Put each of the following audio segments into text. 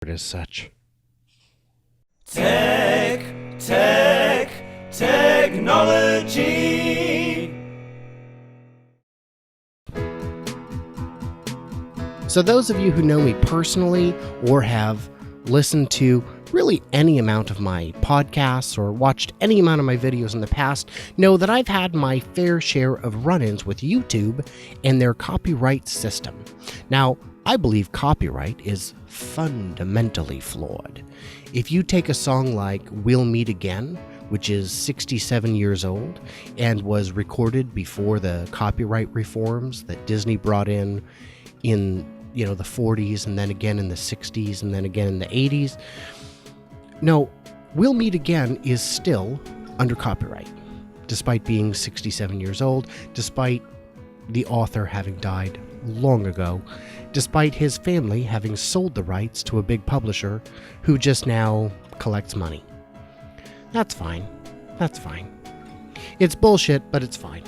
as such. Technology. So those of you who know me personally or have listened to really any amount of my podcasts or watched any amount of my videos in the past know that I've had my fair share of run-ins with YouTube and their copyright system. Now, I believe copyright is fundamentally flawed. If you take a song like We'll Meet Again, which is 67 years old and was recorded before the copyright reforms that Disney brought in the 40s and then again in the 60s and then again in the 80s. No, We'll Meet Again is still under copyright, despite being 67 years old, despite the author having died long ago, despite his family having sold the rights to a big publisher who just now collects money. That's fine. That's fine. It's bullshit, but it's fine.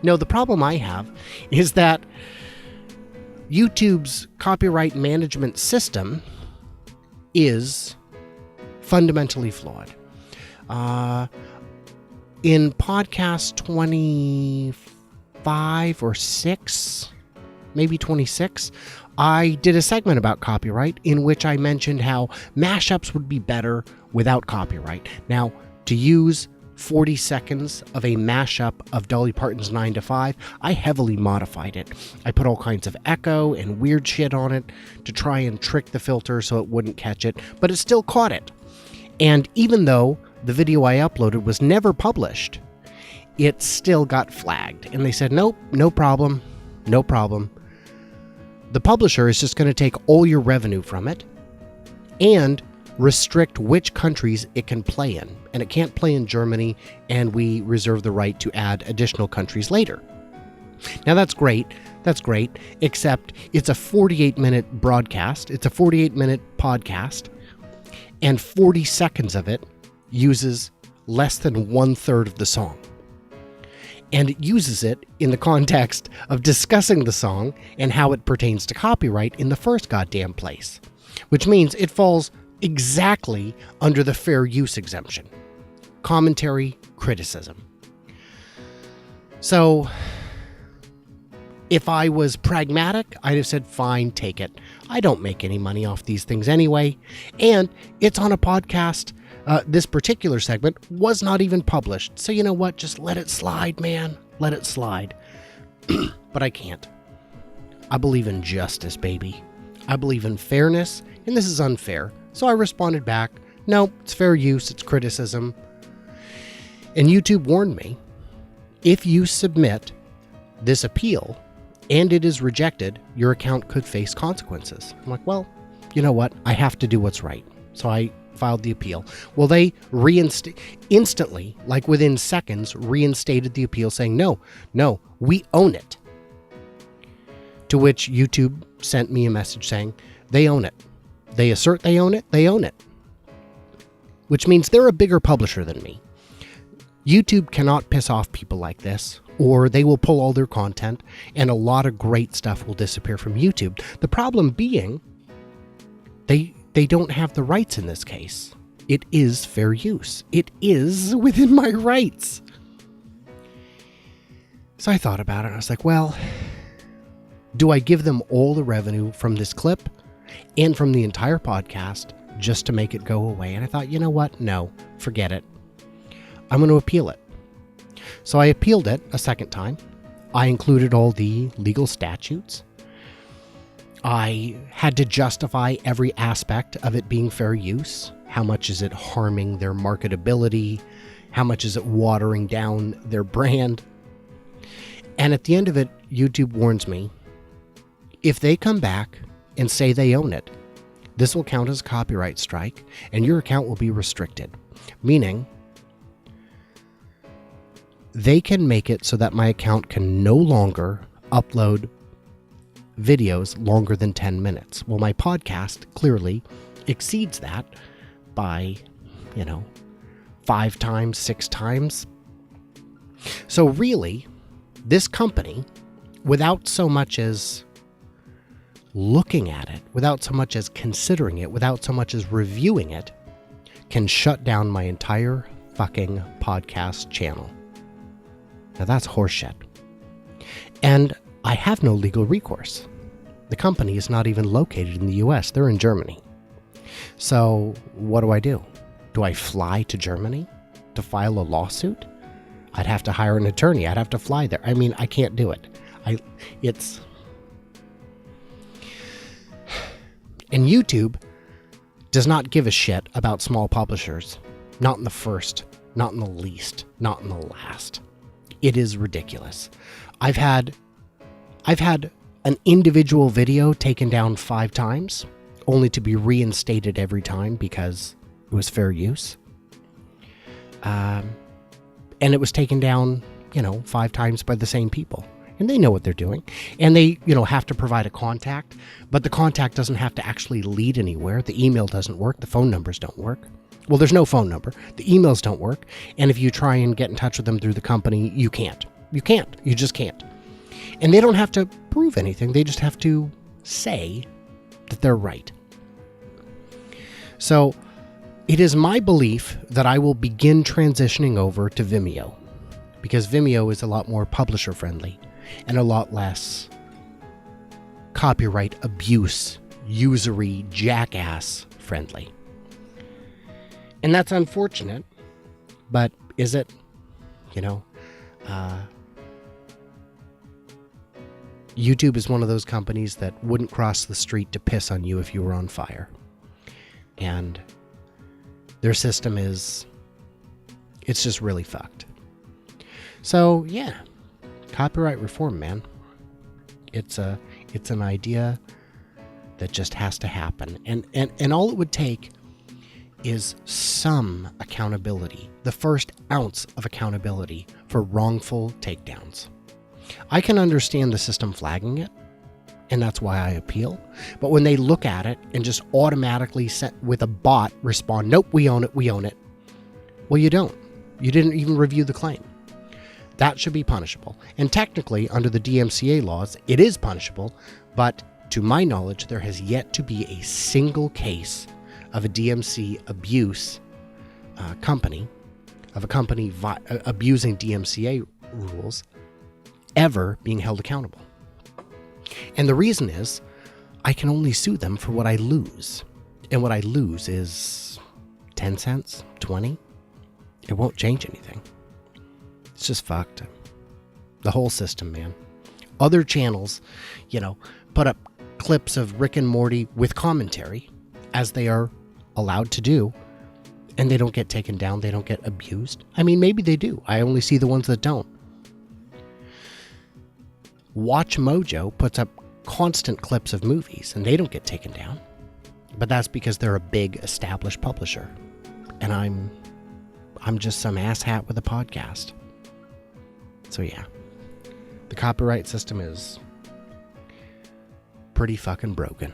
No, the problem I have is that YouTube's copyright management system is fundamentally flawed. In podcast 25 or 6, maybe 26, I did a segment about copyright in which I mentioned how mashups would be better without copyright. Now, to use 40 seconds of a mashup of Dolly Parton's 9 to 5, I heavily modified it. I put all kinds of echo and weird shit on it to try and trick the filter so it wouldn't catch it, but it still caught it. And even though the video I uploaded was never published, it still got flagged. And they said, nope, no problem, no problem. The publisher is just going to take all your revenue from it and restrict which countries it can play in. And it can't play in Germany, and we reserve the right to add additional countries later. Now that's great, except it's a 48-minute broadcast, it's a 48-minute podcast, and 40 seconds of it uses less than 1/3 of the song. And it uses it in the context of discussing the song and how it pertains to copyright in the first goddamn place, which means it falls exactly under the fair use exemption. Commentary, criticism. So, if I was pragmatic, I'd have said, fine, take it. I don't make any money off these things anyway. And it's on a podcast. This particular segment was not even published. So you know what? Just let it slide, man. Let it slide. But I can't. I believe in justice, baby. I believe in fairness, and this is unfair. So I responded back, no, it's fair use, it's criticism. And YouTube warned me, if you submit this appeal and it is rejected, your account could face consequences. I'm like, well, you know what? I have to do what's right. So I filed the appeal. Well, they instantly, like within seconds, reinstated the appeal saying, no, we own it. To which YouTube sent me a message saying, they own it. They assert they own it, they own it. Which means they're a bigger publisher than me. YouTube cannot piss off people like this, or they will pull all their content, and a lot of great stuff will disappear from YouTube. The problem being, they don't have the rights in this case. It is fair use. It is within my rights. So I thought about it, and I was like, well, do I give them all the revenue from this clip and from the entire podcast just to make it go away? And I thought, you know what? No, forget it. I'm going to appeal it. So I appealed it a second time. I included all the legal statutes. I had to justify every aspect of it being fair use. How much is it harming their marketability? How much is it watering down their brand? And at the end of it, YouTube warns me, if they come back and say they own it, this will count as a copyright strike and your account will be restricted. Meaning, they can make it so that my account can no longer upload videos longer than 10 minutes. Well, my podcast clearly exceeds that by, 5 times, 6 times. So really, this company, without so much as looking at it, without so much as considering it, without so much as reviewing it, can shut down my entire fucking podcast channel. Now that's horseshit. And I have no legal recourse. The company is not even located in the US. They're in Germany. So what do? Do I fly to Germany to file a lawsuit? I'd have to hire an attorney. I'd have to fly there. I mean, I can't do it. And YouTube does not give a shit about small publishers. Not in the first, not in the least, not in the last. It is ridiculous. I've had an individual video taken down 5 times, only to be reinstated every time because it was fair use. And it was taken down, 5 times by the same people. And they know what they're doing. And they, have to provide a contact, but the contact doesn't have to actually lead anywhere. The email doesn't work. The phone numbers don't work. Well, there's no phone number. The emails don't work. And if you try and get in touch with them through the company, you can't. You can't. You just can't. And they don't have to prove anything. They just have to say that they're right. So it is my belief that I will begin transitioning over to Vimeo, because Vimeo is a lot more publisher friendly and a lot less copyright abuse, usury, jackass friendly. And that's unfortunate, but is it? YouTube is one of those companies that wouldn't cross the street to piss on you if you were on fire. And their system it's just really fucked. So, yeah, copyright reform, man. It's an idea that just has to happen. And all it would take is some accountability, the first ounce of accountability for wrongful takedowns. I can understand the system flagging it, and that's why I appeal. But when they look at it and just automatically with a bot respond, nope, we own it. Well, you don't. You didn't even review the claim. That should be punishable. And technically, under the DMCA laws, it is punishable, but to my knowledge, there has yet to be a single case of a DMC abuse company, of a company abusing DMCA rules, ever being held accountable. And the reason is, I can only sue them for what I lose. And what I lose is 10 cents, 20. It won't change anything. It's just fucked. The whole system, man. Other channels, put up clips of Rick and Morty with commentary, as they are allowed to do, and they don't get taken down. They don't get abused. I mean, maybe they do. I only see the ones that don't. Watch Mojo puts up constant clips of movies, and they don't get taken down. But that's because they're a big established publisher, and I'm just some asshat with a podcast. So yeah, the copyright system is pretty fucking broken.